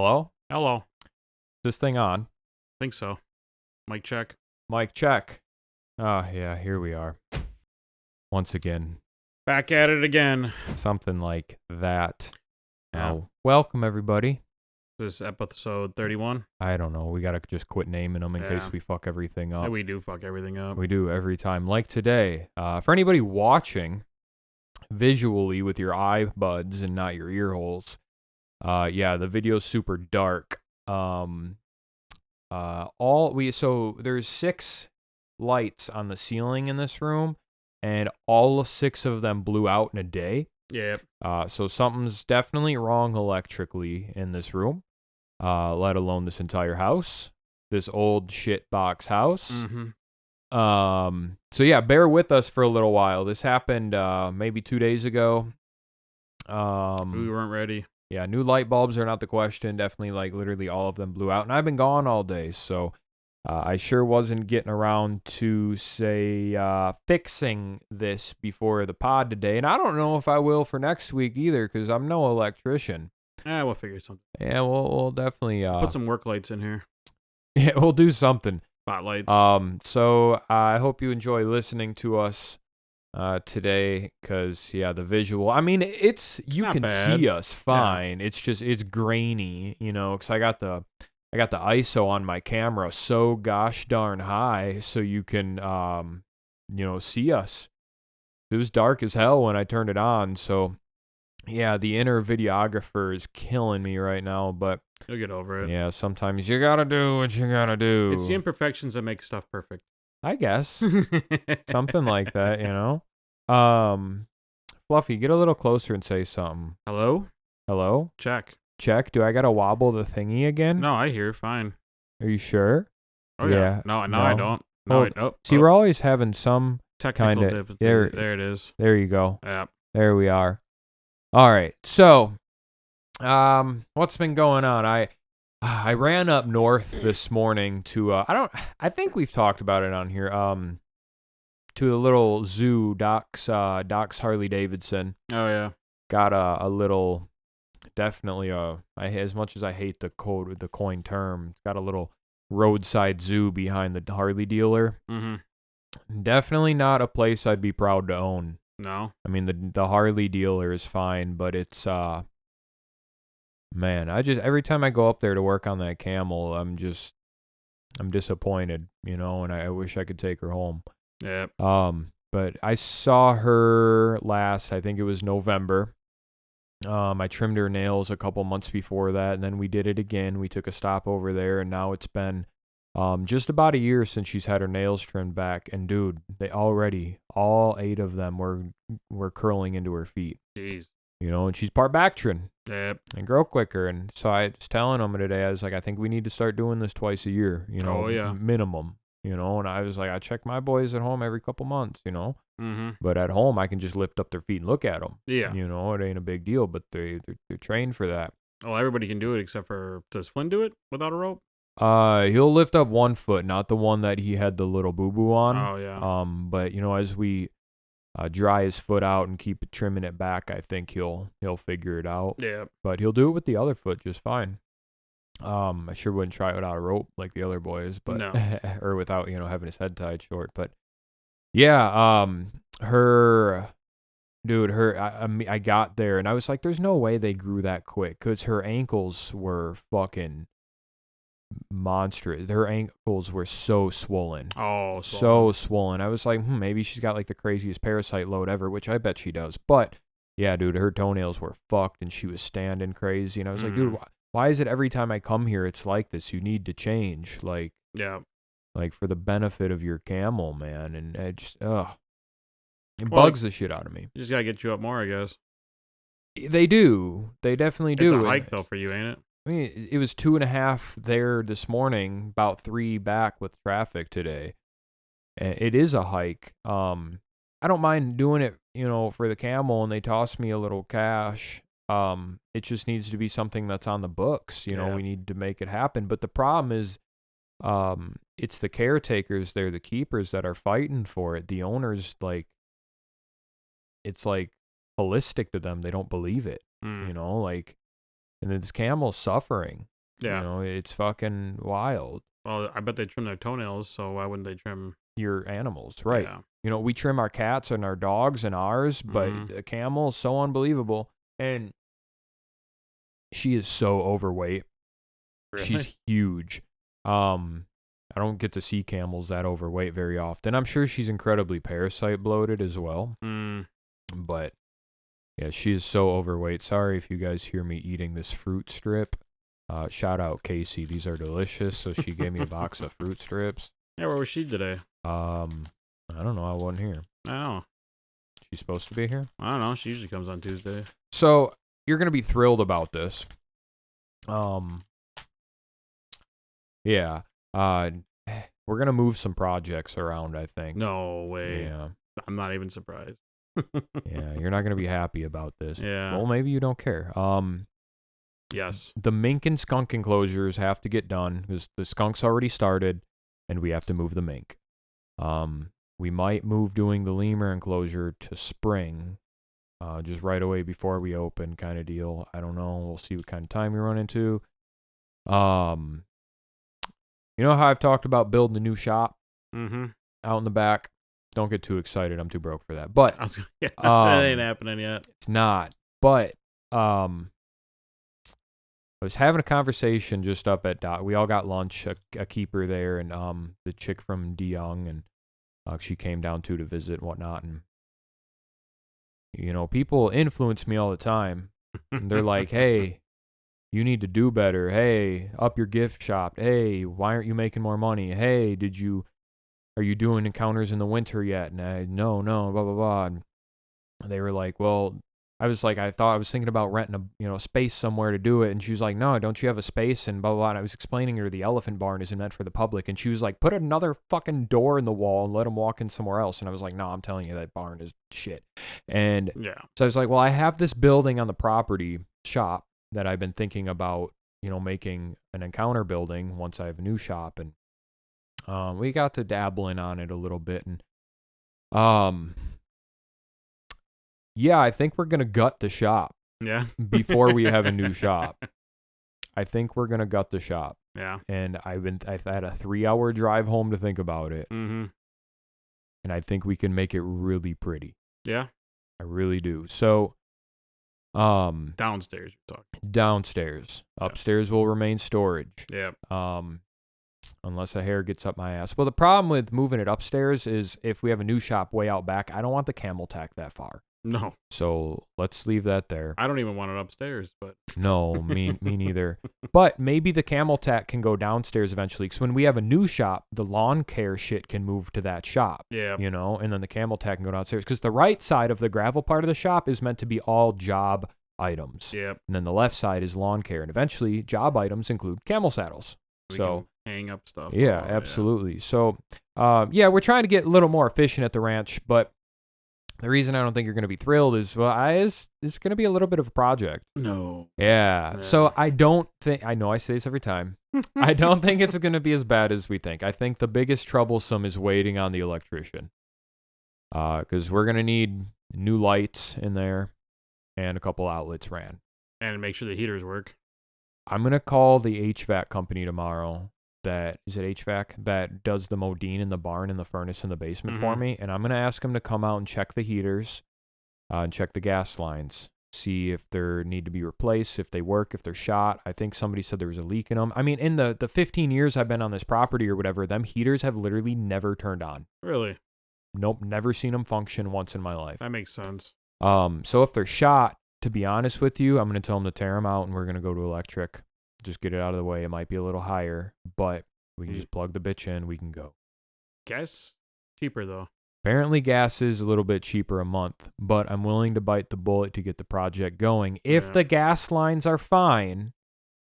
Hello? Hello. Is this thing on? Think so. Mic check. Mic check. Oh, yeah, here we are. Once again. Back at it again. Something like that. Yeah. Welcome, everybody. This is episode 31. I don't know. We got to just quit naming them in Yeah. case we fuck everything up. Yeah, we do fuck everything up. We do every time. Like today. For anybody watching visually with your eyebuds and not your ear holes, yeah, the video's super dark. So there's 6 lights on the ceiling in this room, and all 6 of them blew out in a day. Yep. So something's definitely wrong electrically in this room, let alone this entire house, this old shit box house. Mm-hmm. So yeah, bear with us for a little while. This happened maybe 2 days ago. We weren't ready. Yeah, new light bulbs are not the question. Definitely, like, literally all of them blew out. And I've been gone all day, so I sure wasn't getting around to, fixing this before the pod today. And I don't know if I will for next week either, because I'm no electrician. We'll figure something. Yeah, we'll definitely... Put some work lights in here. Yeah, we'll do something. Spotlights. So I hope you enjoy listening to us today, because the visual, I mean, you can bad. see us fine. Yeah. It's just it's grainy, because I got the ISO on my camera so gosh darn high, so you can see us. It was dark as hell when I turned it on, so yeah, the inner videographer is killing me right now, but You'll get over it. yeah, sometimes you gotta do what you gotta do. It's the imperfections that make stuff perfect. I guess. Something like that, Fluffy, get a little closer and say something. Hello? Hello? Check. Do I gotta wobble the thingy again? No, I hear. Fine. Are you sure? Oh, yeah. No, I don't. No, I don't. See, we're always having some technical kinda, difficulty. There it is. There you go. Yeah. There we are. All right. So, what's been going on? I ran up north this morning to I think we've talked about it on here. To a little zoo, Doc's Harley Davidson. Oh yeah. Got a little, definitely as much as I hate the coin term, it's got a little roadside zoo behind the Harley dealer. Mm-hmm. Definitely not a place I'd be proud to own. No. I mean, the Harley dealer is fine, but it's man, every time I go up there to work on that Camel, I'm disappointed, and I wish I could take her home. Yep. But I saw her last, I think it was November. I trimmed her nails a couple months before that, and then we did it again. We took a stop over there, and now it's been just about a year since she's had her nails trimmed back. And dude, they already, all 8 of them were curling into her feet. Jeez. And she's part Bactrian. Yep. And grow quicker. And so I was telling them today, I was like, I think we need to start doing this twice a year, Oh, yeah. minimum, and I was like, I check my boys at home every couple months, Mm-hmm. but at home I can just lift up their feet and look at them. Yeah. It ain't a big deal, but they're trained for that. Well, everybody can do it except for, does Flynn do it without a rope? He'll lift up one foot, not the one that he had the little boo-boo on. Oh, yeah. But, as we dry his foot out and keep trimming it back, I think he'll figure it out. Yeah. But he'll do it with the other foot just fine. I sure wouldn't try it without a rope like the other boys, but No. or without, having his head tied short. But yeah, I got there and I was like, there's no way they grew that quick, because her ankles were fucking monstrous. Her ankles were so swollen. Oh, so swollen. I was like, maybe she's got like the craziest parasite load ever, which I bet she does. But yeah, dude, her toenails were fucked and she was standing crazy. And I was like, dude, why is it every time I come here it's like this? You need to change, like, yeah, like for the benefit of your camel, man. And it just, it bugs the shit out of me. You just gotta get you up more, I guess. They do. They definitely do. It's a hike though for you, ain't it? I mean, it was 2.5 there this morning, about 3 back with traffic today. And it is a hike. I don't mind doing it, for the camel, and they toss me a little cash. It just needs to be something that's on the books. Yeah. We need to make it happen. But the problem is, it's the caretakers, they're the keepers that are fighting for it. The owners, like, it's like holistic to them. They don't believe it. Like, And this camel's suffering. Yeah. You know, it's fucking wild. Well, I bet they trim their toenails, so why wouldn't they trim Your animals, right? Yeah. You know, we trim our cats and our dogs and ours, but Mhm. a camel is so unbelievable. And she is so overweight. Really? She's huge. I don't get to see camels that overweight very often. I'm sure she's incredibly parasite bloated as well. But yeah, she is so overweight. Sorry if you guys hear me eating this fruit strip. Shout out Casey. These are delicious. So she gave me a box of fruit strips. Yeah, where was she today? I don't know. I wasn't here. I don't know. She's supposed to be here. I don't know. She usually comes on Tuesday. So you're gonna be thrilled about this. Yeah. We're gonna move some projects around, I think. No way. Yeah. I'm not even surprised. Yeah. You're not gonna be happy about this. Yeah. Well, maybe you don't care. Yes. The mink and skunk enclosures have to get done because the skunk's already started, and we have to move the mink. We might move doing the lemur enclosure to spring, just right away before we open, kind of deal. I don't know. We'll see what kind of time we run into. You know how I've talked about building a new shop out in the back? Don't get too excited. I'm too broke for that. But that ain't happening yet. It's not. But I was having a conversation just up at Doc. We all got lunch, a keeper there, and the chick from DeYoung, and she came down to visit and whatnot. And you know, people influence me all the time. And they're like, "Hey, you need to do better. Hey, up your gift shop. Hey, why aren't you making more money? Hey, are you doing encounters in the winter yet?" And no, blah, blah, blah. And they were like, well, I was thinking about renting a space somewhere to do it. And she was like, no, don't you have a space? And blah, blah, blah. And I was explaining to her the elephant barn isn't meant for the public. And she was like, put another fucking door in the wall and let them walk in somewhere else. And I was like, no, I'm telling you, that barn is shit. And yeah. So I was like, well, I have this building on the property shop that I've been thinking about, making an encounter building once I have a new shop. And we got to dabbling on it a little bit. And yeah, I think we're going to gut the shop. Yeah. Before we have a new shop. I think we're going to gut the shop. Yeah. And I've had a 3-hour drive home to think about it. And I think we can make it really pretty. Yeah. I really do. So downstairs you're talking. Downstairs. Yeah. Upstairs will remain storage. Yeah. Unless a hair gets up my ass. Well, the problem with moving it upstairs is if we have a new shop way out back, I don't want the camel tack that far. No. So let's leave that there. I don't even want it upstairs, but no, me neither. But maybe the camel tack can go downstairs eventually. Because when we have a new shop, the lawn care shit can move to that shop. Yeah. And then the camel tack can go downstairs. Because the right side of the gravel part of the shop is meant to be all job items. Yep. And then the left side is lawn care. And eventually, job items include camel saddles. We can hang up stuff. Yeah, absolutely. Yeah. So, we're trying to get a little more efficient at the ranch, but the reason I don't think you're going to be thrilled is, it's going to be a little bit of a project. No. Yeah. So I know I say this every time. I don't think it's going to be as bad as we think. I think the biggest troublesome is waiting on the electrician. Because we're going to need new lights in there and a couple outlets ran. And make sure the heaters work. I'm going to call the HVAC company tomorrow that does the Modine in the barn and the furnace in the basement for me. And I'm going to ask them to come out and check the heaters and check the gas lines, see if they need to be replaced, if they work, if they're shot. I think somebody said there was a leak in them. I mean, in the 15 years I've been on this property or whatever, them heaters have literally never turned on. Really? Nope, never seen them function once in my life. That makes sense. So if they're shot, to be honest with you, I'm going to tell them to tear them out and we're going to go to electric. Just get it out of the way. It might be a little higher, but we can just plug the bitch in. We can go. Gas cheaper though. Apparently gas is a little bit cheaper a month, but I'm willing to bite the bullet to get the project going. If the gas lines are fine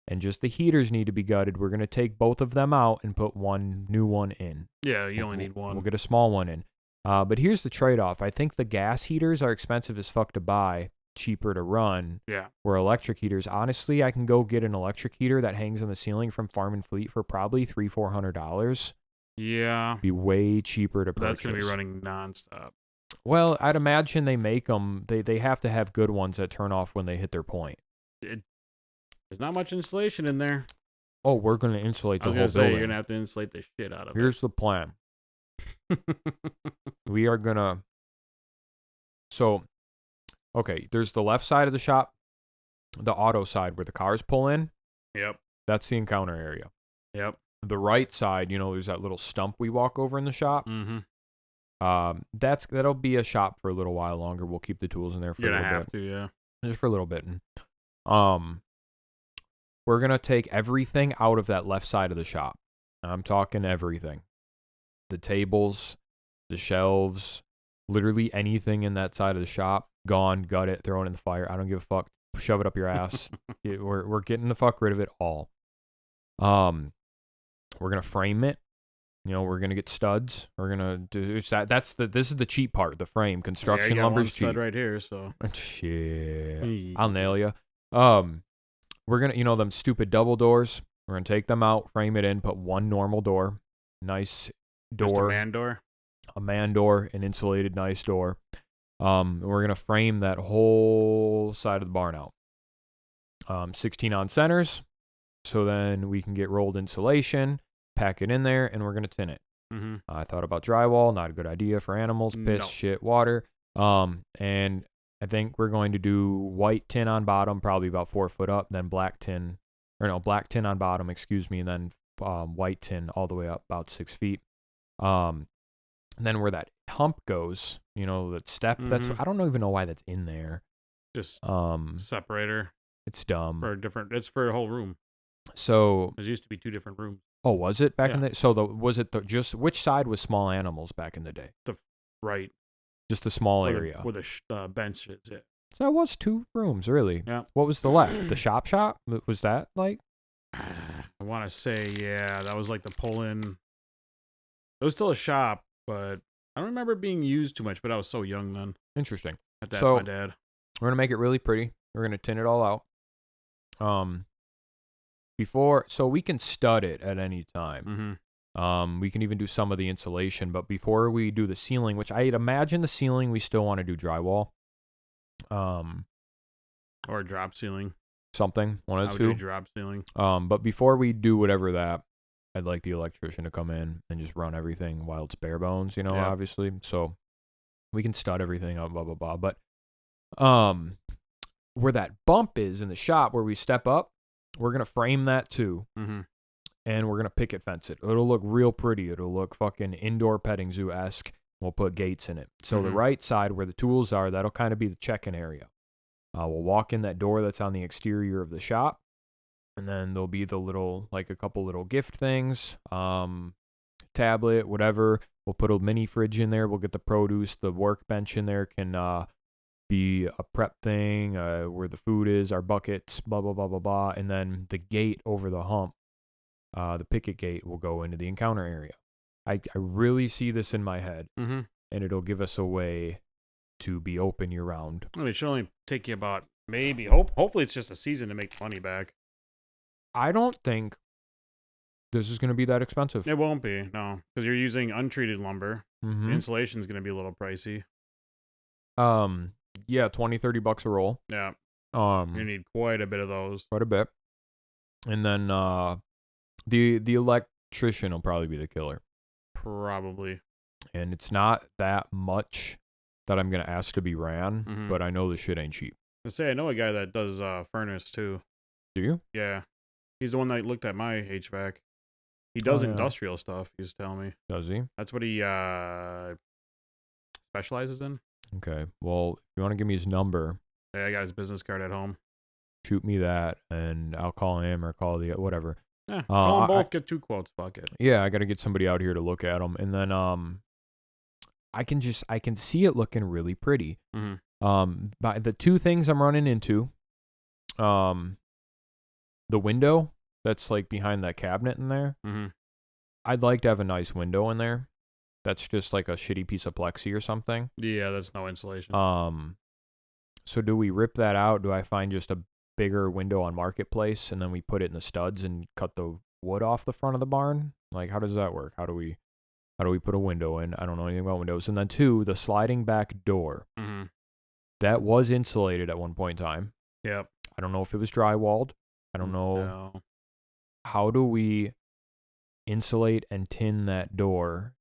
and just the heaters need to be gutted, we're going to take both of them out and put one new one in. Yeah, you only need one. We'll get a small one in. But here's the trade-off. I think the gas heaters are expensive as fuck to buy, cheaper to run. Yeah. Where electric heaters, honestly, I can go get an electric heater that hangs on the ceiling from Farm and Fleet for probably $300-400. Yeah. Be way cheaper to purchase. That's going to be running nonstop. Well, I'd imagine they make them. They have to have good ones that turn off when they hit their point. There's not much insulation in there. Oh, we're going to insulate I the was whole gonna say building. you're gonna have to insulate the shit out of Here's the plan. it. We are going to... So, okay, there's the left side of the shop, the auto side where the cars pull in. Yep. That's the encounter area. Yep. The right side, there's that little stump we walk over in the shop. Mm-hmm. That'll be a shop for a little while longer. We'll keep the tools in there for You're a gonna little have bit. to, yeah. Just for a little bit. We're going to take everything out of that left side of the shop. I'm talking everything. The tables, the shelves, literally anything in that side of the shop, gone, gut it, throw it in the fire. I don't give a fuck. Shove it up your ass. We're getting the fuck rid of it all. We're going to frame it. We're going to get studs. We're going to do that. This is the cheap part, the frame. Construction lumber's cheap. Stud right here, so. Shit. I'll nail you. We're going to, them stupid double doors. We're going to take them out, frame it in, put one normal door. Nice door. Just a man door? A man door, an insulated nice door. We're going to frame that whole side of the barn out. 16 on centers. So then we can get rolled insulation, pack it in there, and we're going to tin it. Mm-hmm. I thought about drywall. Not a good idea for animals. Piss, shit, water. And I think we're going to do white tin on bottom, probably about 4 foot up, then black tin on bottom, and then white tin all the way up about 6 feet. And then where that hump goes, that step, that's, I don't even know why that's in there. Just separator. It's dumb. It's for a whole room. So there used to be 2 different rooms. Oh, was it back in the? So which side was small animals back in the day? The right. Just the small area where the bench is. Yeah. So that was 2 rooms, really. Yeah. What was the left? The shop? Was that like? I want to say, yeah, that was like the pull-in. It was still a shop, but I don't remember it being used too much. But I was so young then. Interesting. That's my dad. We're gonna make it really pretty. We're gonna tin it all out. So we can stud it at any time. Mm-hmm. We can even do some of the insulation, but before we do the ceiling, which I'd imagine the ceiling, we still want to do drywall. Or drop ceiling. One of the two. two. Drop ceiling. But before we do whatever that, I'd like the electrician to come in and just run everything while it's bare bones, obviously. So we can stud everything up, blah, blah, blah. But where that bump is in the shop where we step up, we're going to frame that too. Mm-hmm. And we're going to picket fence it. It'll look real pretty. It'll look fucking indoor petting zoo-esque. We'll put gates in it. So the right side where the tools are, that'll kind of be the check-in area. We'll walk in that door that's on the exterior of the shop. And then there'll be a couple little gift things, tablet, whatever. We'll put a mini fridge in there. We'll get the produce. The workbench in there can be a prep thing where the food is, our buckets, blah, blah, blah, blah, blah. And then the gate over the hump, the picket gate, will go into the encounter area. I really see this in my head, and it'll give us a way to be open year round. It should only take you about hopefully it's just a season to make money back. I don't think this is going to be that expensive. It won't be, no, because you're using untreated lumber. Mm-hmm. The insulation is going to be a little pricey. Yeah, $20-$30 a roll. Yeah. You need quite a bit of those. Quite a bit. And then the electrician will probably be the killer. Probably. And it's not that much that I'm going to ask to be ran, but I know the shit ain't cheap. I know a guy that does furnace too. Do you? Yeah. He's the one that looked at my HVAC. He does industrial stuff, he's telling me. Does he? That's what he specializes in. Okay. Well, if you want to give me his number. Yeah, I got his business card at home. Shoot me that, and I'll call him or call the whatever. Yeah, call them both, get 2 quotes, fuck it. Yeah, I got to get somebody out here to look at them. And then I can see it looking really pretty. By the 2 things I'm running into, the window that's like behind that cabinet in there. I'd like to have a nice window in there. That's just like a shitty piece of plexi or something. Yeah, that's no insulation. So do we rip that out? Do I find just a bigger window on Marketplace and then we put it in the studs and cut the wood off the front of the barn? Like, how does that work? How do we put a window in? I don't know anything about windows. And then 2, the sliding back door. That was insulated at one point in time. Yep. I don't know if it was drywalled. I don't know. No. How do we insulate and tin that door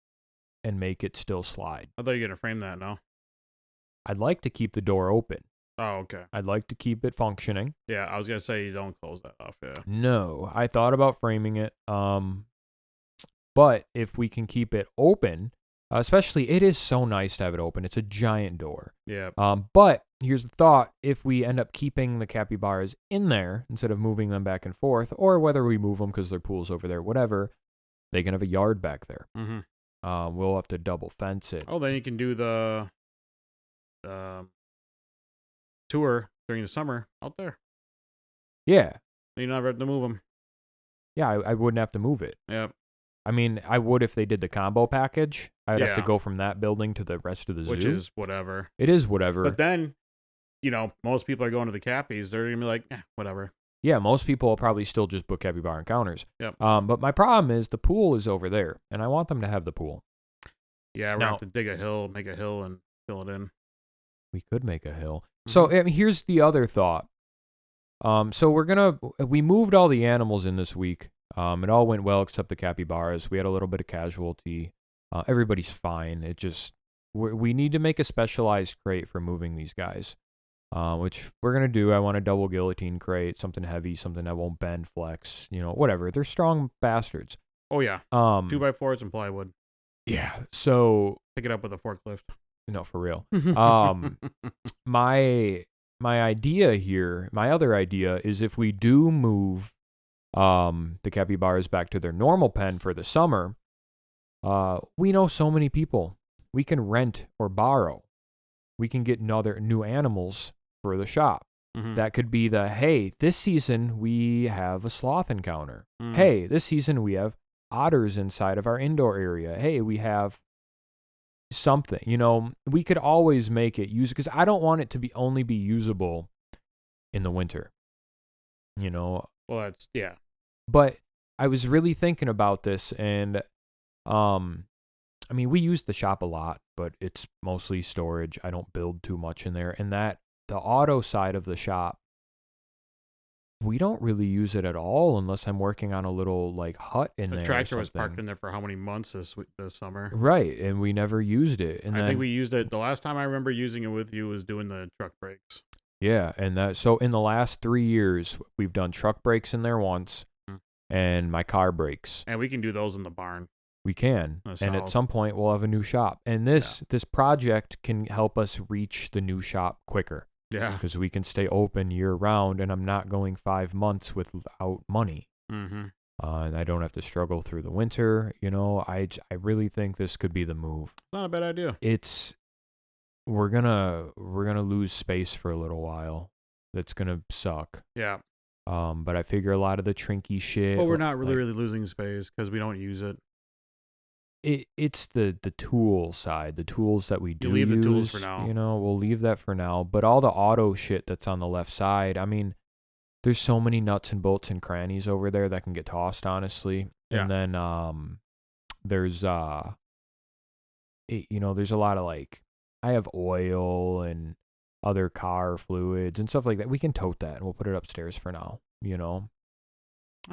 and make it still slide? I thought you were gonna frame that. No. I'd like to keep the door open. Oh, okay. I'd like to keep it functioning. Yeah, I was gonna say you don't close that off. Yeah. No, I thought about framing it. But if we can keep it open, especially, it is so nice to have it open. It's a giant door. Yeah. But here's the thought: if we end up keeping the capybaras in there instead of moving them back and forth, or whether we move them because their pool's over there, whatever, they can have a yard back there. Mm-hmm. We'll have to double fence it. Oh, then you can do the tour during the summer out there. Yeah. You never have to move them. Yeah, I wouldn't have to move it. Yep. I mean, I would if they did the combo package. I'd have to Yeah. go from that building to the rest of the zoo. Which is whatever. It is whatever. But then, most people are going to the Cappies. They're gonna be like, whatever. Yeah, most people will probably still just book capybara encounters. Yep. But my problem is the pool is over there, and I want them to have the pool. Yeah, we're gonna have to dig a hill, make a hill, and fill it in. We could make a hill. Mm-hmm. So here's the other thought. So we moved all the animals in this week. It all went well except the capybaras. We had a little bit of casualty. Everybody's fine. It just we need to make a specialized crate for moving these guys, which we're gonna do. I want a double guillotine crate, something heavy, something that won't bend, flex, whatever. They're strong bastards. Oh yeah. 2x4s and plywood. Yeah. So Pick it up with a forklift. no, for real. My idea here, my other idea is if we do move the capybaras back to their normal pen for the summer, we know so many people. We can rent or borrow. We can get new animals for the shop. Mm-hmm. That could be hey, this season we have a sloth encounter. Mm. Hey, this season we have otters inside of our indoor area. Hey, we have something. We could always make it use, because I don't want it to only be usable in the winter. Well, that's yeah. But I was really thinking about this, and I mean, we use the shop a lot, but it's mostly storage. I don't build too much in there, and the auto side of the shop, we don't really use it at all unless I'm working on a little hut in there. The or tractor was something. parked in there for how many months this summer? Right, and we never used it. And I think we used it. The last time I remember using it with you was doing the truck brakes. Yeah, and so in the last 3 years, we've done truck brakes in there once, and my car brakes. And we can do those in the barn. We can, and at some point we'll have a new shop. And this project can help us reach the new shop quicker. Yeah, because we can stay open year round, and I'm not going 5 months without money. Mm-hmm. And I don't have to struggle through the winter. I really think this could be the move. Not a bad idea. We're gonna lose space for a little while. That's gonna suck. Yeah. But I figure a lot of the trinky shit. Well, we're not really losing space because we don't use it. It's the tool side, the tools that we do. You leave use, the tools for now. We'll leave that for now. But all the auto shit that's on the left side, I mean, there's so many nuts and bolts and crannies over there that can get tossed, honestly. Yeah. And then there's there's a lot of I have oil and other car fluids and stuff like that. We can tote that and we'll put it upstairs for now. I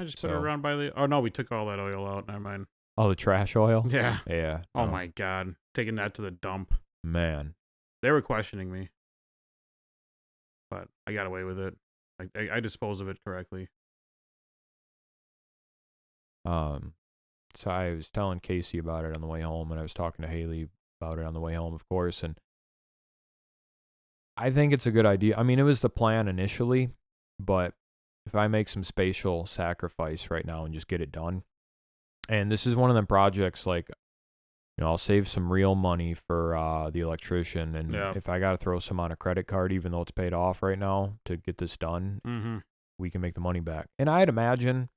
just put it around by the. Oh no, we took all that oil out. Never mind. Oh, the trash oil? Yeah. Yeah. Oh my God. Taking that to the dump. Man. They were questioning me. But I got away with it. I disposed of it correctly. So I was telling Casey about it on the way home, and I was talking to Haley about it on the way home, of course, and I think it's a good idea. I mean, it was the plan initially, but if I make some spatial sacrifice right now and just get it done, and this is one of them projects I'll save some real money for the electrician, and if I got to throw some on a credit card, even though it's paid off right now to get this done, we can make the money back. And I'd imagine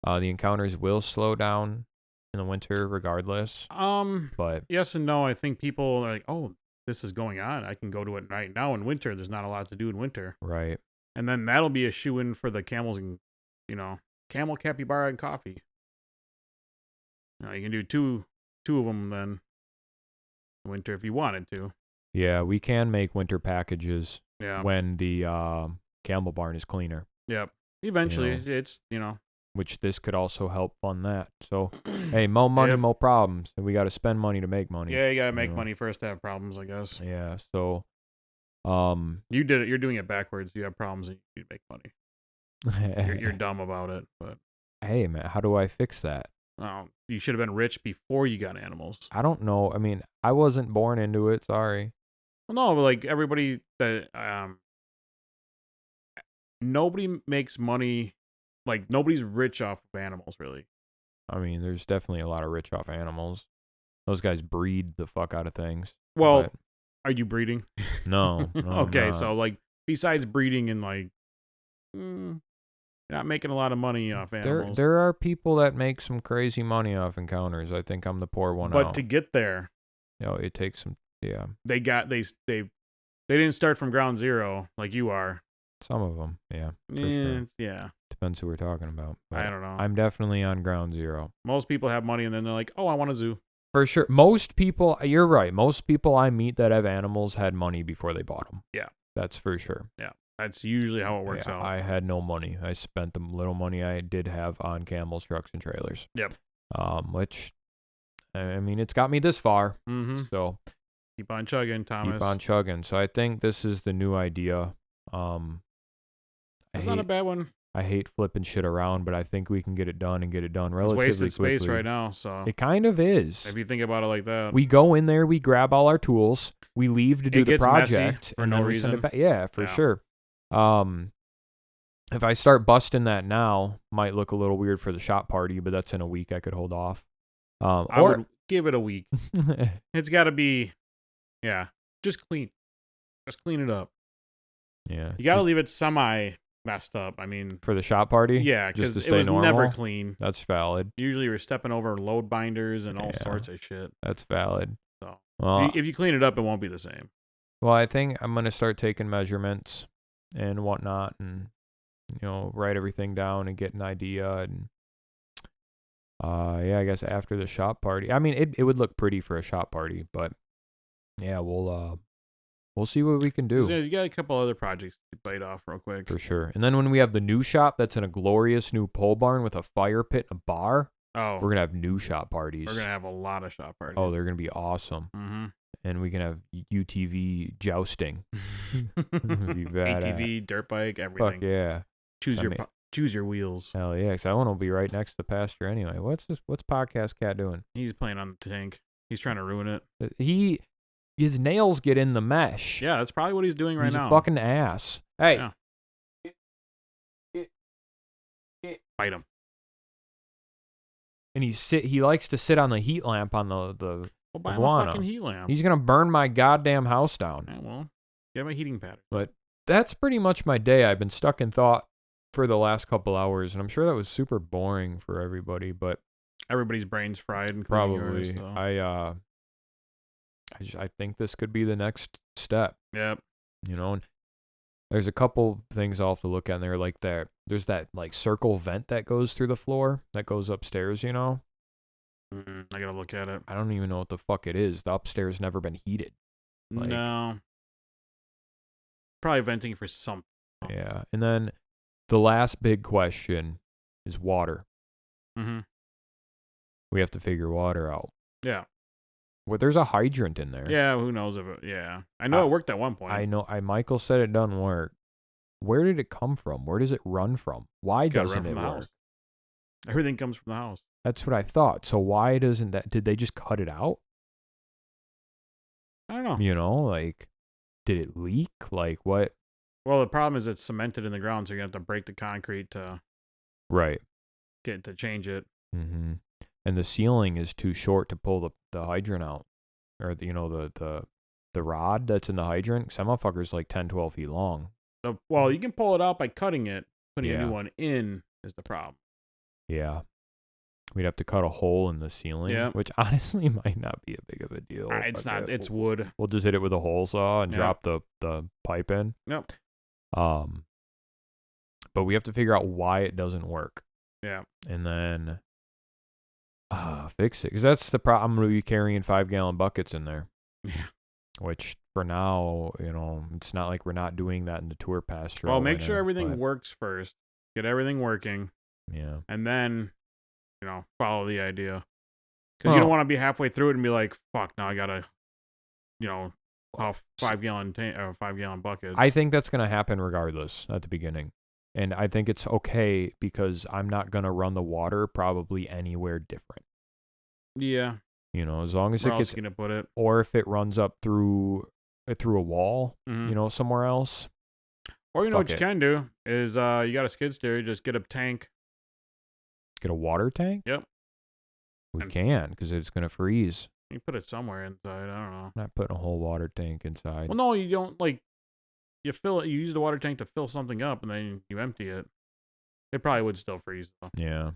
the encounters will slow down in the winter regardless. But yes and no. I think people are like, oh, this is going on. I can go to it right now in winter. There's not a lot to do in winter. Right. And then that'll be a shoe-in for the camels and, camel, capybara, and coffee. You can do two of them then in winter if you wanted to. Yeah, we can make winter packages Yeah. when the camel barn is cleaner. Yep. Eventually, You know. it's Which this could also help fund that. So, hey, more money, Yep. more problems. And we got to spend money to make money. Yeah, you gotta make know. money first to have problems, I guess. Yeah. So, You did it. You're doing it backwards. You have problems and you make money. You're dumb about it, but hey, man, how do I fix that? you should have been rich before you got animals. I don't know. I mean, I wasn't born into it. Sorry. Well, no, but like everybody that nobody makes money. Like nobody's rich off of animals, really. I mean, there's definitely a lot of rich off animals. Those guys breed the fuck out of things. Well, but are you breeding? no. Okay, so like besides breeding and like, you're not making a lot of money off animals. There are people that make some crazy money off encounters. I think I'm the poor one but out. to get there, It takes some. Yeah. they didn't start from ground zero like you are. Some of them. Yeah. For sure. Yeah. Depends who we're talking about. But I don't know. I'm definitely on ground zero. Most people have money and then they're like, oh, I want a zoo. For sure. Most people, you're right. Most people I meet that have animals had money before they bought them. Yeah. That's for sure. Yeah. That's usually how it works out. I had no money. I spent the little money I did have on camels, trucks, and trailers. Yep. Which, I mean, it's got me this far. Mm-hmm. So keep on chugging, Thomas. Keep on chugging. So I think this is the new idea. That's not a bad one. I hate flipping shit around, but I think we can get it done and get it done It's relatively wasted quickly. space right now, so It kind of is. if you think about it like that. We go in there, we grab all our tools, we leave to do It the gets messy project, for and no then we send reason. it back. Yeah, for Yeah. sure. If I start busting that now, might look a little weird for the shop party, but that's in a week I could hold off. I would give it a week. It's got to be, just clean. Just clean it up. Yeah. You got to leave it semi messed up. I mean, for the shop party? yeah, just to because stay it was normal? never clean. That's valid. Usually we're stepping over load binders and all Yeah. sorts of shit. That's valid. So Well, if you clean it up, it won't be the same. well, I think I'm going to start taking measurements and whatnot and, write everything down and get an idea. And, I guess after the shop party, I mean, it would look pretty for a shop party, but yeah, we'll see what we can do. So you got a couple other projects to bite off real quick. For sure. And then when we have the new shop that's in a glorious new pole barn with a fire pit and a bar, Oh, we're going to have new shop parties. we're going to have a lot of shop parties. Oh, they're going to be awesome. Mm-hmm. And we can have UTV jousting. Be badass. ATV, dirt bike, everything. Fuck yeah. Choose your wheels. Hell yeah, because I want to be right next to the pasture anyway. What's Podcast Cat doing? He's playing on the tank. He's trying to ruin it. His nails get in the mesh. Yeah, that's probably what he's doing right He's now. a fucking ass. Hey. Yeah. Fight him. And he likes to sit on the heat lamp on the Well, buy him iguana. a fucking heat lamp. He's going to burn my goddamn house down. Yeah, well, get him a heating pad. But that's pretty much my day. I've been stuck in thought for the last couple hours, and I'm sure that was super boring for everybody, but Everybody's brain's fried. Including probably. Yours, so. I think this could be the next step. Yep. And there's a couple things I'll have to look at in there, like there's that like circle vent that goes through the floor that goes upstairs, I gotta look at it. I don't even know what the fuck it is. The upstairs never been heated. Like, No. Probably venting for something. Yeah. And then the last big question is water. Mm-hmm. We have to figure water out. Yeah. Well, there's a hydrant in there. Yeah, who knows if it, yeah. I know it worked at one point. I know. Michael said it doesn't work. Where did it come from? Where does it run from? Why doesn't it work? House. Everything comes from the house. That's what I thought. So why doesn't that? Did they just cut it out? I don't know. Like, did it leak? Like what? Well, the problem is it's cemented in the ground, so you're gonna have to break the concrete to Right. get to change it. Mm-hmm. And the ceiling is too short to pull the hydrant out, or the rod that's in the hydrant. Some motherfucker's like 10, 12 feet long. Well, you can pull it out by cutting it. Putting a Yeah. new one in is the problem. Yeah. We'd have to cut a hole in the ceiling, Yeah. which honestly might not be a big of a deal. It's not. It's wood. We'll just hit it with a hole saw and Yeah. drop the pipe in. Yep. But we have to figure out why it doesn't work. Yeah. And then fix it. Because that's the problem. I'm going to be carrying 5-gallon buckets in there. Yeah. Which for now, it's not like we're not doing that in the tour pasture. Well, make sure everything works first. get everything working, Yeah. and then, follow the idea. Because you don't want to be halfway through it and be like, fuck, now I gotta, off 5-gallon buckets. I think that's gonna happen regardless at the beginning, and I think it's okay because I'm not gonna run the water probably anywhere different. Yeah. As long as Where it else gets, you gonna put it? or if it runs up through a wall, somewhere else. Or what you can do is you got a skid steer, just get a tank. Get a water tank? Yep. We can, because it's going to freeze. You put it somewhere inside. I don't know. I'm not putting a whole water tank inside. Well, no, you don't. You fill it. You use the water tank to fill something up, and then you empty it. It probably would still freeze, though. Yeah.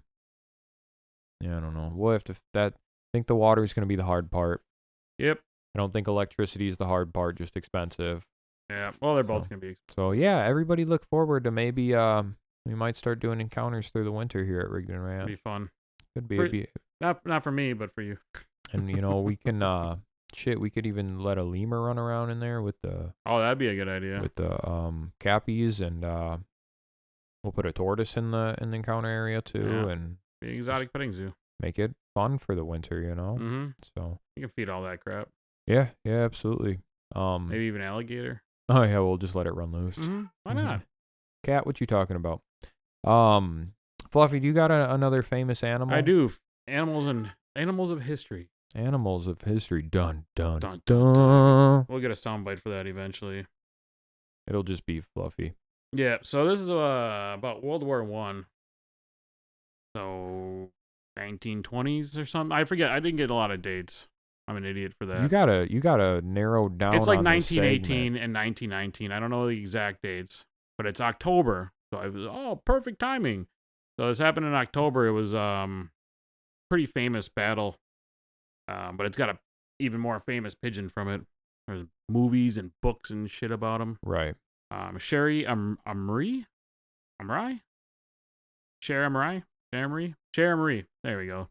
Yeah, I don't know. We'll have to. I think the water is going to be the hard part. Yep. I don't think electricity is the hard part, just expensive. Yeah. Well, they're both going to be expensive. So, yeah, everybody look forward to maybe we might start doing encounters through the winter here at Rigdon Ranch. It'd be fun. Could be. Not for me, but for you. And, we can, we could even let a lemur run around in there with the... Oh, that'd be a good idea. With the cappies, and we'll put a tortoise in the encounter area, too, and... Be an exotic petting zoo. Make it fun for the winter, Mm-hmm. So... You can feed all that crap. Yeah, absolutely. Maybe even alligator. Oh, yeah, we'll just let it run loose. Mm-hmm. Why not? Cat, what you talking about? Fluffy, do you got another famous animal? I do. Animals of history. Animals of history. Dun, dun, dun, Dun. dun. We'll get a soundbite for that eventually. It'll just be Fluffy. Yeah, so this is about World War I. So 1920s or something. I forget. I didn't get a lot of dates. I'm an idiot for that. You gotta narrow down. It's like on 1918 and 1919. I don't know the exact dates, but it's October. So I was perfect timing. So this happened in October. It was pretty famous battle, but it's got a even more famous pigeon from it. There's movies and books and shit about him. Right. Sherry Amri. There we go.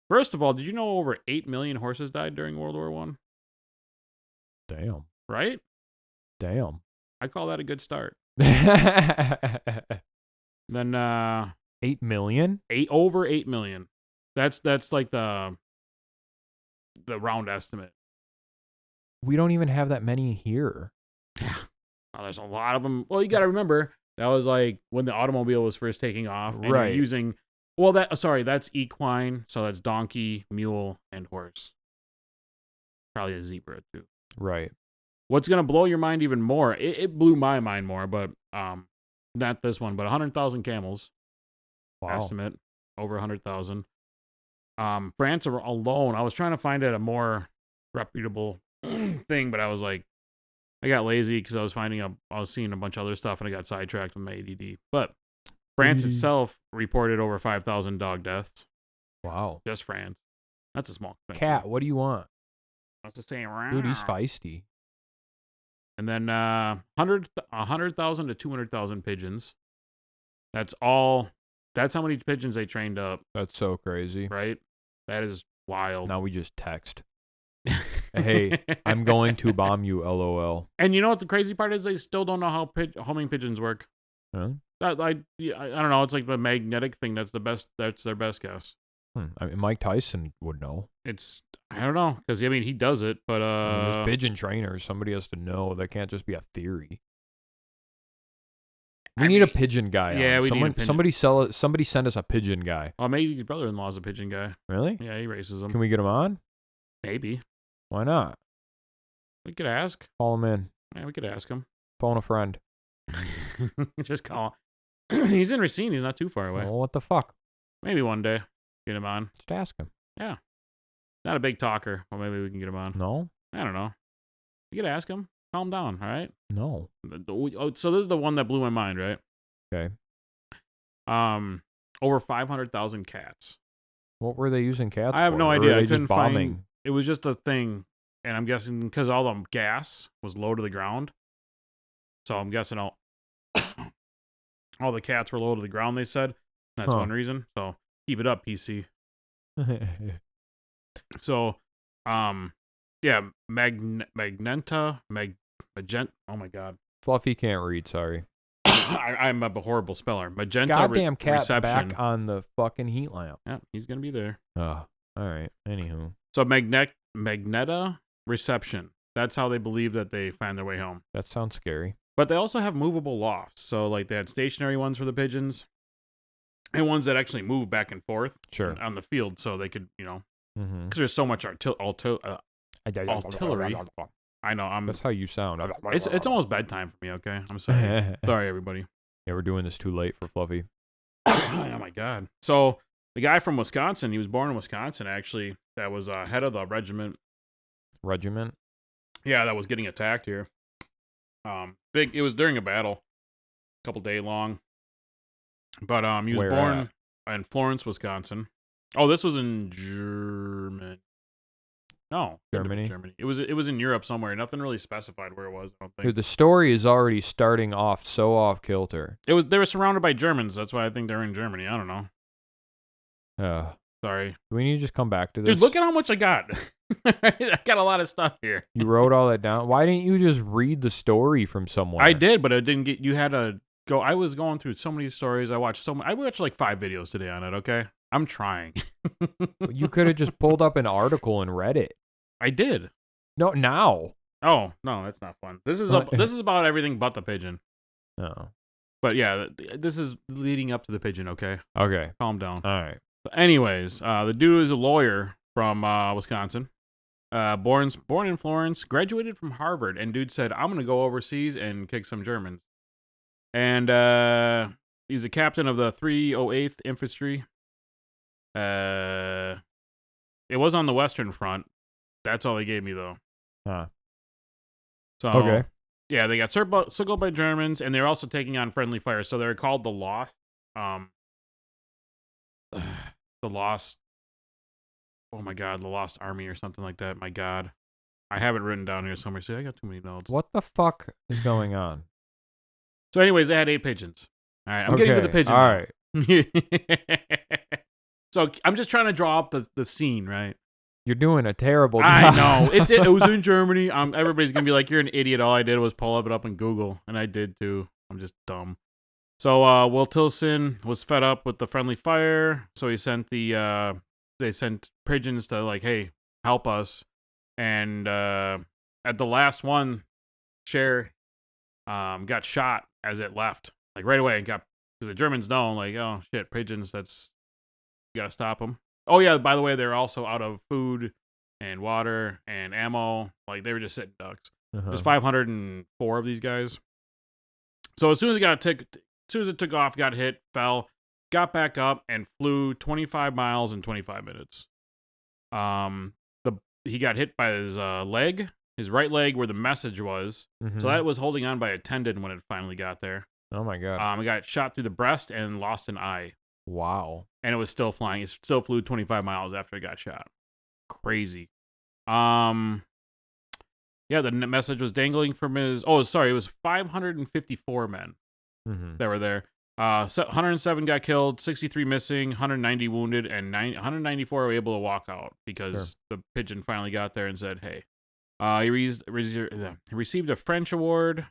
First of all, did you know over 8 million horses died during World War I? Damn. Right? Damn. I call that a good start. Then 8 million? Over 8 million. That's like the round estimate. We don't even have that many here. Oh, there's a lot of them. Well, you got to remember that was like when the automobile was first taking off, and right? You're using that's equine, so that's donkey, mule, and horse. Probably a zebra too. Right. What's gonna blow your mind even more? It blew my mind more, but not this one, but 100,000 camels. Wow. Estimate over 100,000. France alone. I was trying to find a more reputable thing, but I was like, I got lazy because I was seeing a bunch of other stuff, and I got sidetracked with my ADD. But France itself reported over 5,000 dog deaths. Wow. Just France. That's a small country. Cat, what do you want? That's the same. Dude, he's feisty. And then 100,000 to 200,000 pigeons. That's all. That's how many pigeons they trained up. That's so crazy. Right? That is wild. Now we just text. Hey, I'm going to bomb you, LOL. And you know what the crazy part is? They still don't know how homing pigeons work. Huh? I don't know. It's like the magnetic thing. That's their best guess. I mean, Mike Tyson would know. I don't know, because he does it, but there's pigeon trainers. Somebody has to know. That can't just be a theory. We need a pigeon guy. Yeah, on. we need a pigeon. Somebody send us a pigeon guy. Oh, maybe his brother-in-law's a pigeon guy. Really? Yeah, he races them. Can we get him on? Maybe. Why not? We could ask. Call him in. Yeah, we could ask him. Phone a friend. Just call. He's in Racine. He's not too far away. Well, what the fuck? Maybe one day get him on. Just ask him. Yeah. Not a big talker. Well, maybe we can get him on. No? I don't know. You could ask him. Calm down, all right? No. So this is the one that blew my mind, right? Okay. Over 500,000 cats. What were they using cats for? I have no Or idea. were they I couldn't just bombing? find. It was just a thing, and I'm guessing because all the gas was low to the ground. So I'm guessing all the cats were low to the ground. They said that's one reason. So keep it up, PC. So, yeah, magenta. Oh my god. Fluffy can't read. Sorry. I'm a horrible speller. Magenta Goddamn cat's reception. back on the fucking heat lamp. Yeah, he's gonna be there. Oh, all right. Anywho, So Magneta reception. That's how they believe that they find their way home. that sounds scary. But they also have movable lofts. So like they had stationary ones for the pigeons, and ones that actually move back and forth Sure. on the field, so they could, because Mm-hmm. there's so much artillery. I know. That's how you sound. It's almost bedtime for me. Okay, I'm sorry. Sorry, everybody. Yeah, we're doing this too late for Fluffy. Oh my god. So the guy from Wisconsin, he was born in Wisconsin. Actually, that was head of the regiment. Regiment? Yeah, that was getting attacked here. Big. It was during a battle, a couple day long. But he was Where born in Florence, Wisconsin. Oh, this was in Germany. No, Germany? Germany. It was in Europe somewhere. Nothing really specified where it was. I don't think. Dude, the story is already starting off so off kilter. They were surrounded by Germans. That's why I think they're in Germany. I don't know. Sorry. Do we need to just come back to this? Dude, look at how much I got. I got a lot of stuff here. You wrote all that down. Why didn't you just read the story from somewhere? I did, but I didn't get. You had to go. I was going through so many stories. I watched like 5 videos today on it. Okay, I'm trying. You could have just pulled up an article and read it. I did. No, now. Oh no, that's not fun. This is this is about everything but the pigeon. Oh. But yeah, this is leading up to the pigeon. Okay, Okay. calm down. All right. But anyways, the dude is a lawyer from Wisconsin. Born in Florence, graduated from Harvard, and dude said, "I'm gonna go overseas and kick some Germans." And he was a captain of the 308th Infantry. It was on the Western Front. That's all they gave me though. Huh. So Okay. yeah, they got circled by Germans, and they're also taking on friendly fire. So they're called the Lost. The Lost. Oh my God, the Lost Army or something like that. My God, I have it written down here somewhere. See, I got too many notes. What the fuck is going on? So, anyways, they had 8 pigeons. All right, I'm getting to the pigeon. All right. So I'm just trying to draw up the scene, right? You're doing a terrible job. I know. It was in Germany. Everybody's going to be like, you're an idiot. All I did was pull it up in Google, and I did too. I'm just dumb. So Will Tilson was fed up with the friendly fire, so he sent they sent pigeons to like, hey, help us. And at the last one, Cher got shot as it left. Like right away, because the Germans know, like, oh shit, pigeons, you got to stop them. Oh, yeah, by the way, they're also out of food and water and ammo. Like, they were just sitting ducks. There's 504 of these guys. So as soon as it took off, got hit, fell, got back up, and flew 25 miles in 25 minutes. He got hit by his leg, his right leg, where the message was. So that was holding on by a tendon when it finally got there. Oh, my God. He got shot through the breast and lost an eye. Wow. And it was still flying. It still flew 25 miles after it got shot. Crazy. Yeah, the message was dangling from his... Oh, sorry. It was 554 men that were there. 107 got killed, 63 missing, 190 wounded, and 194 were able to walk out because the pigeon finally got there and said, hey. He received a French award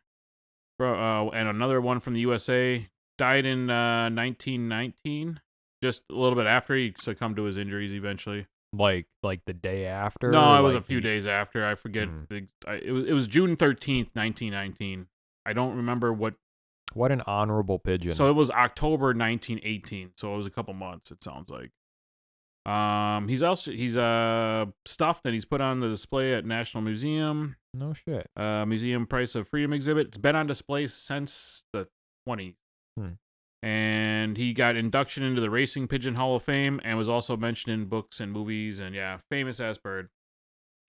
and another one from the USA. Died in 1919, just a little bit after he succumbed to his injuries eventually. Like the day after? No, it was a few days after. I forget. It was June 13th, 1919. I don't remember what. What an honorable pigeon. So it was October 1918. So it was a couple months, it sounds like. He's stuffed and he's put on the display at National Museum. No shit. Museum Price of Freedom exhibit. It's been on display since the 20s. And he got induction into the Racing Pigeon Hall of Fame and was also mentioned in books and movies. And yeah, famous ass bird.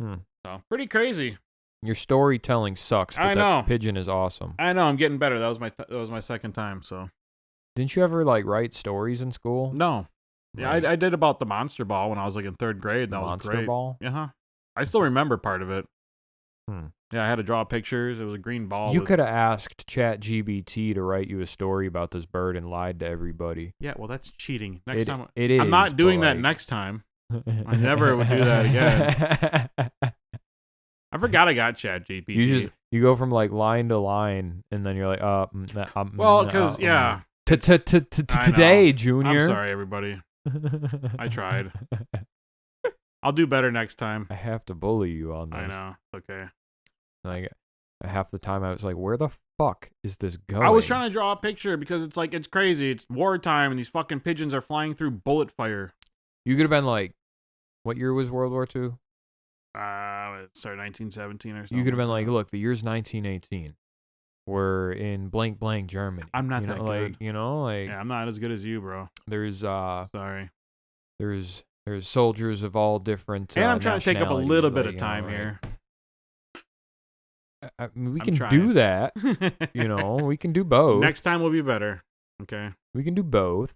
So pretty crazy. Your storytelling sucks, but I know. That pigeon is awesome. I know. I'm getting better. That was my second time. So didn't you ever like write stories in school? No. Yeah, I did about the monster ball when I was like in 3rd grade. That was great. Monster ball? Yeah. I still remember part of it. Yeah, I had to draw pictures. It was a green ball. You could have asked ChatGPT to write you a story about this bird and lied to everybody. Yeah, well, that's cheating. Next time, it is. I'm not doing that next time. I never would do that again. I forgot I got Chat GPT. You go from like line to line, and then you're like, well, because yeah, today, Junior. I'm sorry, everybody. I tried. I'll do better next time. I have to bully you on this. I know. Okay. Like half the time, I was like, where the fuck is this going? I was trying to draw a picture because it's like it's crazy. It's wartime, and these fucking pigeons are flying through bullet fire. You could have been like, what year was World War II? It started 1917 or something. You could have been like, look, the year's 1918. We're in blank Germany. I'm not that good. Yeah, I'm not as good as you, bro. There's sorry. There's soldiers of all different. And I'm trying to take up a little bit of time here. I mean, we can do that. We can do both. Next time will be better. Okay. We can do both.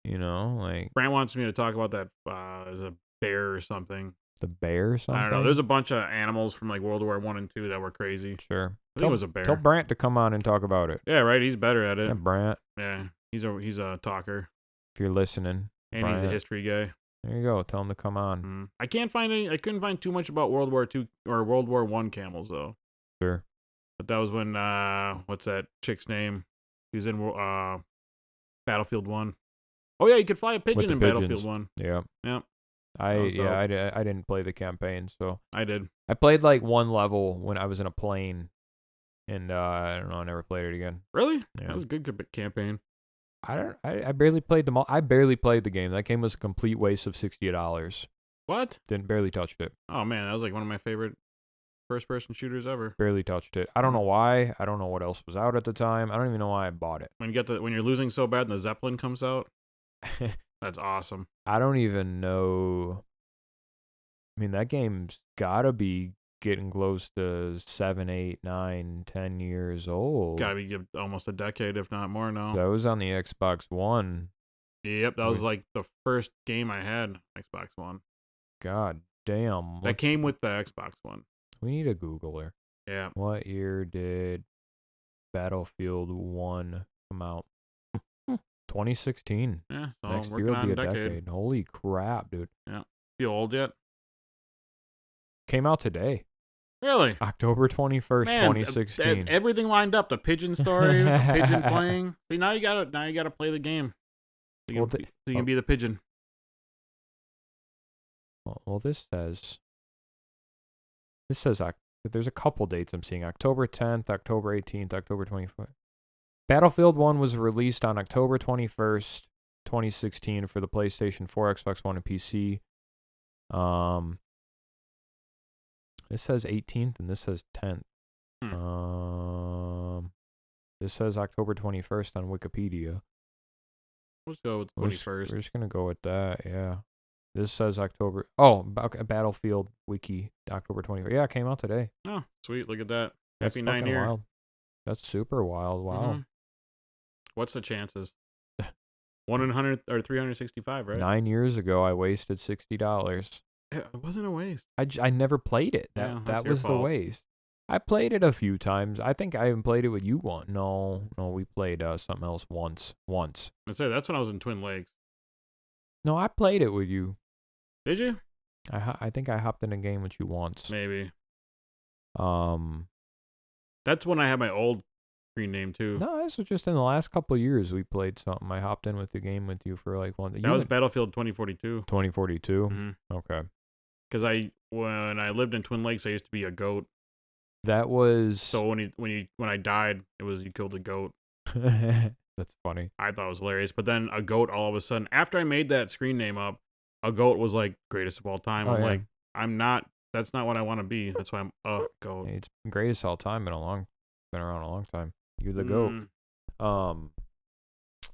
Like Brant wants me to talk about that. There's a bear or something. The bear or something? I don't know. There's a bunch of animals from like World War I and II that were crazy. Sure. I think it was a bear. Tell Brant to come on and talk about it. Yeah, right. He's better at it. Yeah, Brant. Yeah, he's a talker. If you're listening, and Brant. He's a history guy. There you go. Tell him to come on. Mm-hmm. I couldn't find too much about World War II or World War I camels though. Sure. But that was when what's that chick's name? He was in Battlefield 1. Oh yeah, you could fly a pigeon in Battlefield 1. Yeah. Yeah. I didn't play the campaign, so I did. I played like one level when I was in a plane, and I don't know, I never played it again. Really? Yeah. That was a good campaign. I barely played them all. I barely played the game. That game was a complete waste of $60. What? Barely touched it. Oh man, that was like one of my favorite first-person shooters ever. Barely touched it. I don't know why. I don't know what else was out at the time. I don't even know why I bought it. When you're losing so bad and the Zeppelin comes out, that's awesome. I don't even know. I mean, that game's gotta be getting close to 7, 8, 9, 10 years old. Gotta be almost a decade, if not more now. That was on the Xbox One. Yep, that was like the first game I had, Xbox One. God damn. That came with the Xbox One. We need a Googler. Yeah. What year did Battlefield 1 come out? 2016. Yeah, so next working year will on be a decade. Holy crap, dude. Yeah. Feel old yet? Came out today. Really? October 21st, 2016. Everything lined up. The pigeon story, the pigeon playing. See, now you gotta play the game. So you can be the pigeon. Well, this says there's a couple dates I'm seeing. October 10th, October 18th, October 24th. Battlefield 1 was released on October 21st, 2016 for the PlayStation 4, Xbox One, and PC. This says 18th and this says 10th. This says October 21st on Wikipedia. Let's go with 21st. We're just going to go with that, yeah. This says October. Oh, okay, Battlefield Wiki, October 21st. Yeah, it came out today. Oh, sweet. Look at that. That's Happy 9 year. Wild. That's super wild. Wow. Mm-hmm. What's the chances? 1 in 100 or 365, right? 9 years ago, I wasted $60. It wasn't a waste. I never played it. That was the waste. I played it a few times. I think I even played it with you once. No, we played something else once. I'd say that's when I was in Twin Lakes. No, I played it with you. Did you? I think I hopped in a game with you once. Maybe. That's when I had my old screen name too. No, this was just in the last couple of years we played something. I hopped in with the game with you for like one. That was Battlefield 2042. 2042. Mm-hmm. Okay. Because when I lived in Twin Lakes, I used to be a goat. That was so when I died, it was you killed a goat. That's funny. I thought it was hilarious. But then a goat all of a sudden, after I made that screen name up, a goat was like greatest of all time. I'm like, I'm not. That's not what I want to be. That's why I'm a goat. It's greatest of all time. Been around a long time. You're the goat.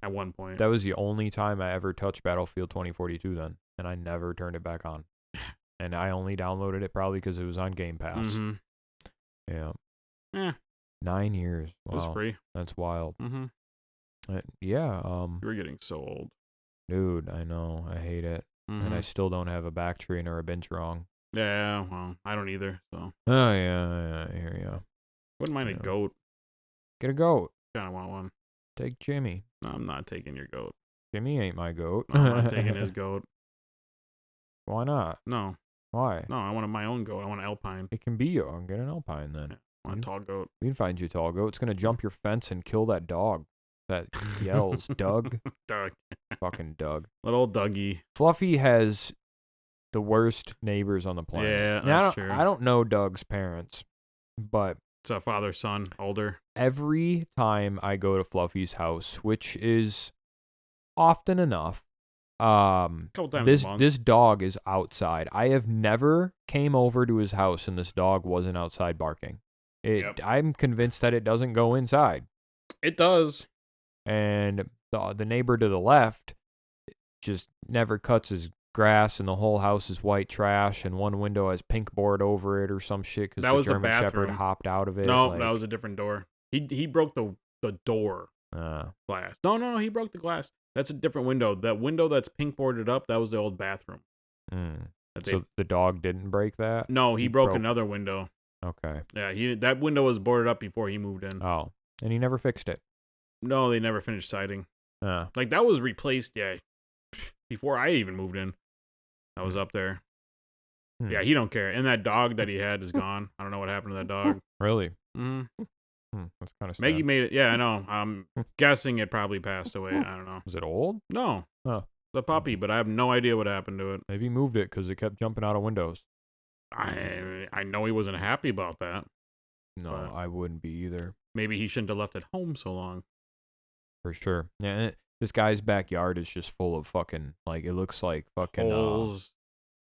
At one point, that was the only time I ever touched Battlefield 2042. Then, and I never turned it back on. And I only downloaded it probably because it was on Game Pass. Mm-hmm. Yeah. 9 years. Wow. It was free. That's wild. Mm-hmm. Yeah. You're getting so old. Dude, I know. I hate it. Mm-hmm. And I still don't have a back tree nor a bench wrong. Yeah, well, I don't either, so. Oh, yeah. I hear ya. Wouldn't mind a goat. Get a goat. Kind of want one. Take Jimmy. No, I'm not taking your goat. Jimmy ain't my goat. No, I'm not taking his goat. Why not? No. Why? No, I want my own goat. I want an alpine. It can be your. Get an alpine then. Yeah, I want a tall goat. We can find you a tall goat. It's gonna jump your fence and kill that dog that yells. Doug. Doug. Fucking Doug. Little Dougie. Fluffy has the worst neighbors on the planet. Yeah, now, that's true. I don't know Doug's parents, but it's a father son, older. Every time I go to Fluffy's house, which is often enough, Couple times a month. this dog is outside. I have never came over to his house and this dog wasn't outside barking. I'm convinced that it doesn't go inside. It does. And the neighbor to the left just never cuts his grass, and the whole house is white trash, and one window has pink board over it or some shit because the German Shepherd hopped out of it. No, that was a different door. He broke the door glass. No, he broke the glass. That's a different window. That window that's pink boarded up, that was the old bathroom. So the dog didn't break that? No, he broke another window. Okay. Yeah, that window was boarded up before he moved in. Oh, and he never fixed it? No, they never finished siding. Like, that was replaced, before I even moved in. I was up there. Yeah, he don't care. And that dog that he had is gone. I don't know what happened to that dog. Really? Mm-hmm. That's kind of sad. Maggie made it. Yeah, I know. I'm guessing it probably passed away. I don't know. Was it old? No. Oh. It's a puppy, but I have no idea what happened to it. Maybe he moved it because it kept jumping out of windows. I know he wasn't happy about that. No, I wouldn't be either. Maybe he shouldn't have left it home so long. For sure. Yeah, this guy's backyard is just full of fucking, like, it looks like fucking holes.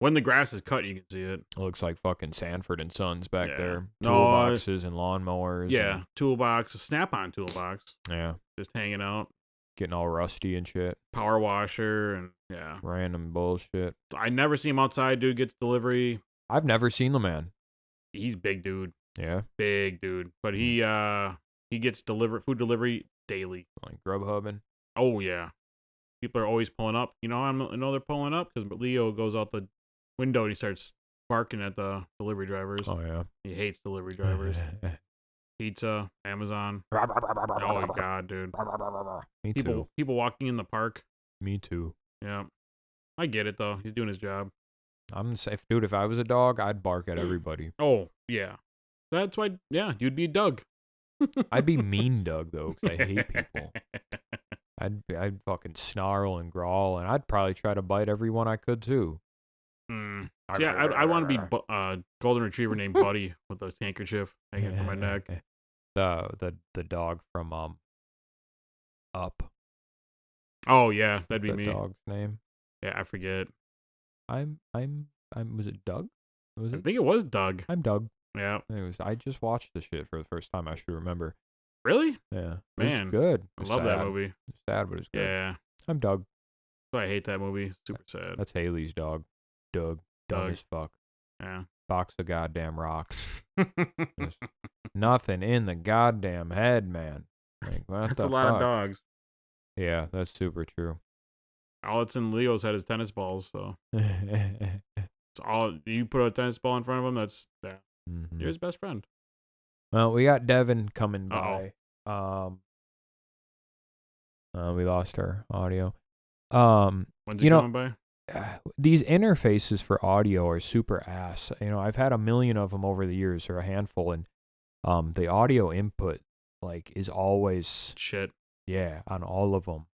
When the grass is cut, you can see it. It looks like fucking Sanford and Sons back there. No, Toolboxes and lawnmowers. Yeah, toolbox, a Snap-on toolbox. Yeah. Just hanging out. Getting all rusty and shit. Power washer and, random bullshit. I never see him outside. Dude gets delivery. I've never seen the man. He's big dude. Yeah? Big dude. But he gets food delivery daily. Like Grubhubbing? Oh, yeah. People are always pulling up. You know, I know they're pulling up because Leo goes out the window and he starts barking at the delivery drivers. Oh, yeah. He hates delivery drivers. Pizza, Amazon. Oh, God, dude. Me too. People walking in the park. Me too. Yeah. I get it, though. He's doing his job. I'm safe. Dude, if I was a dog, I'd bark at everybody. Oh, yeah. That's why, you'd be Doug. I'd be mean Doug, though, because I hate people. I'd fucking snarl and growl, and I'd probably try to bite everyone I could, too. Yeah, I want to be a golden retriever named Buddy with a handkerchief hanging from my neck. The dog from Up. Oh yeah, that'd be me. The dog's name? Yeah, I forget. I'm. Was it Doug? I think it was Doug. I'm Doug. Yeah. Anyways, I just watched the shit for the first time. I should remember. Really? Yeah. Man, it was good. I love that movie. It's sad, but it's good. Yeah. I'm Doug. I hate that movie. It's super sad. That's Haley's dog. Doug. Dumb as fuck. Yeah. Box of goddamn rocks. Nothing in the goddamn head, man. Like, that's a lot of dogs. Yeah, that's super true. All that's in Leo's head is tennis balls, so it's all you put a tennis ball in front of him, that's you're his best friend. Well, we got Devin coming by. We lost our audio. When's he coming by? These interfaces for audio are super ass. You know, I've had a million of them over the years, or a handful, and the audio input is always shit. Yeah, on all of them.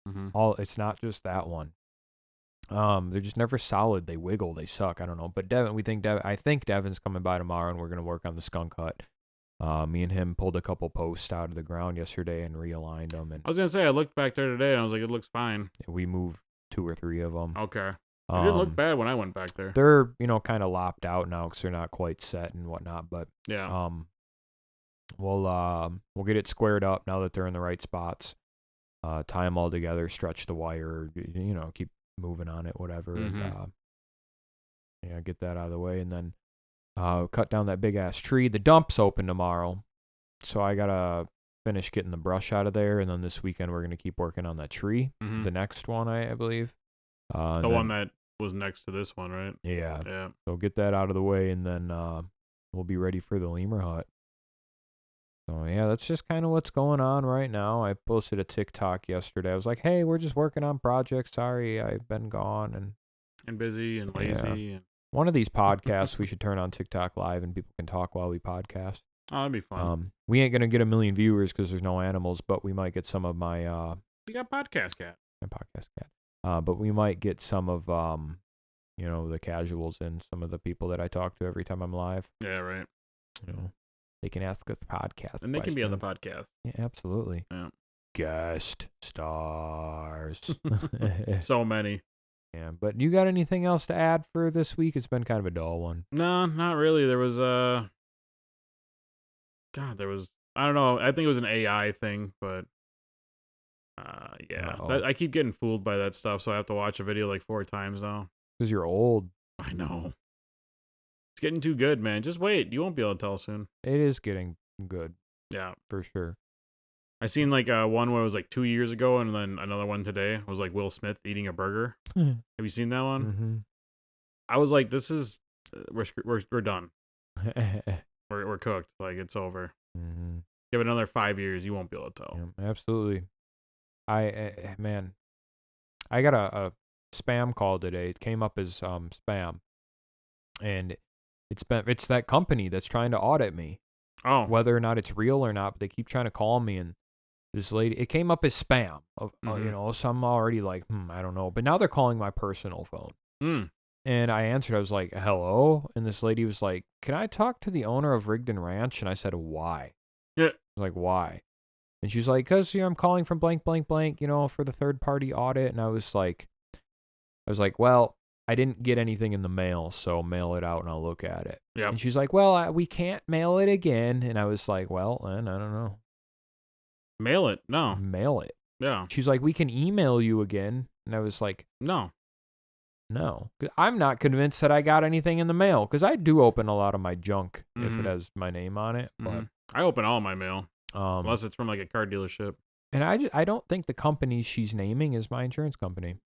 It's not just that one. They're just never solid. They wiggle. They suck. I don't know. But I think Devin's coming by tomorrow, and we're gonna work on the skunk hut. Me and him pulled a couple posts out of the ground yesterday and realigned them. And I was gonna say I looked back there today, and I was like, it looks fine. We moved 2 or 3 of them. Okay. It didn't look bad when I went back there. They're kind of lopped out now because they're not quite set and whatnot. But yeah. We'll get it squared up now that they're in the right spots. Tie them all together, stretch the wire, keep moving on it, whatever. And, get that out of the way. And then cut down that big ass tree. The dump's open tomorrow. So I got to finish getting the brush out of there. And then this weekend, we're going to keep working on that tree. The next one, I believe. The one that was next to this one, right? Yeah. Yeah. So get that out of the way, and then we'll be ready for the lemur hut. So, yeah, that's just kind of what's going on right now. I posted a TikTok yesterday. I was like, hey, we're just working on projects. Sorry, I've been gone. And busy and lazy. One of these podcasts, we should turn on TikTok Live and people can talk while we podcast. Oh, that'd be fun. We ain't gonna get 1 million viewers because there's no animals, but we might get some of my You got podcast cat. my podcast cat. But we might get some of the casuals and some of the people that I talk to every time I'm live. Yeah, right. They can ask us podcast And they can be on the questions. podcast. Yeah, absolutely. Yeah. Guest stars. So many. Yeah, but you got anything else to add for this week? It's been kind of a dull one. No, not really. There was I don't know. I think it was an AI thing, but yeah. I keep getting fooled by that stuff, so I have to watch a video like 4 times now. Because you're old. I know. It's getting too good, man. Just wait. You won't be able to tell soon. It is getting good. Yeah. For sure. I seen like one where it was like 2 years ago, and then another one today. It was like Will Smith eating a burger. Have you seen that one? Mm-hmm. I was like, this is we're done. We're cooked. Like, it's over. Mm-hmm. Give it another 5 years, you won't be able to tell. Yeah, absolutely. Man, I got a spam call today. It came up as spam, and it's that company that's trying to audit me. Oh, Whether or not it's real or not, but they keep trying to call me, and this lady, it came up as spam. So I'm already like, I don't know. But now they're calling my personal phone. And I answered. I was like, hello? And this lady was like, can I talk to the owner of Rigdon Ranch? And I said, why? Yeah. I was like, why? And she's like, because I'm calling from blank, blank, blank, for the third-party audit. And I was like, well, I didn't get anything in the mail, so mail it out and I'll look at it. Yep. And she's like, well, we can't mail it again. And I was like, well, then I don't know. Mail it. No. Mail it. Yeah. She's like, we can email you again. And I was like, no. 'Cause I'm not convinced that I got anything in the mail, because I do open a lot of my junk if it has my name on it. But I open all my mail, unless it's from like a car dealership. And I don't think the company she's naming is my insurance company.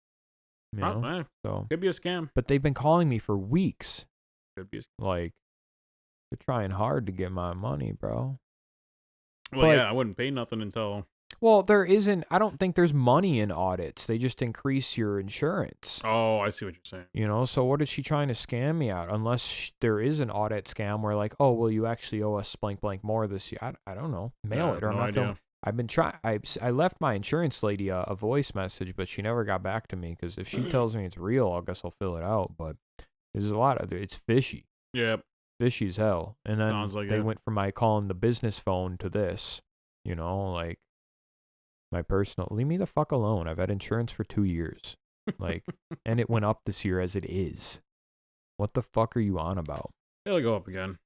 So could be a scam. But they've been calling me for weeks. Could be a scam. Like, they're trying hard to get my money, bro. Well, yeah, I wouldn't pay nothing until. Well, I don't think there's money in audits. They just increase your insurance. Oh, I see what you're saying. So what is she trying to scam me out? Unless there is an audit scam where like, oh, well, you actually owe us blank, blank more this year. I don't know. Mail it or I'm not feeling. I've been trying. I left my insurance lady a voice message, but she never got back to me, because if she tells me it's real, I guess I'll fill it out. But there's a lot of it's fishy. Yep. Fishy as hell. And then they went from my calling the business phone to this, like my personal. Leave me the fuck alone. I've had insurance for 2 years, and it went up this year as it is. What the fuck are you on about? It'll go up again.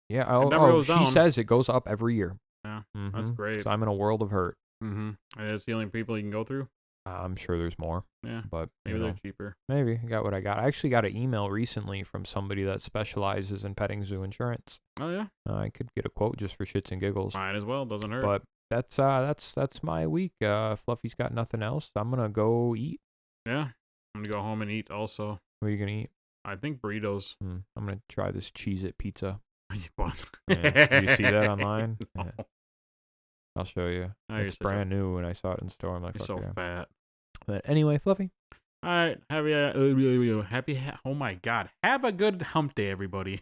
Yeah. She says it goes up every year. Yeah, that's great. So I'm in a world of hurt. And that's the only people you can go through? I'm sure there's more. Yeah, but maybe they're cheaper. Maybe. I got what I got. I actually got an email recently from somebody that specializes in petting zoo insurance. Oh, yeah? I could get a quote just for shits and giggles. Might as well. Doesn't hurt. But that's my week. Fluffy's got nothing else. I'm going to go eat. Yeah. I'm going to go home and eat also. What are you going to eat? I think burritos. I'm going to try this Cheez-It pizza. Yeah. Do you see that online? No. Yeah. I'll show you. It's brand new. When I saw it in the store, I'm like, you're so fat. But anyway, Fluffy. All right. Oh my God. Have a good hump day, everybody.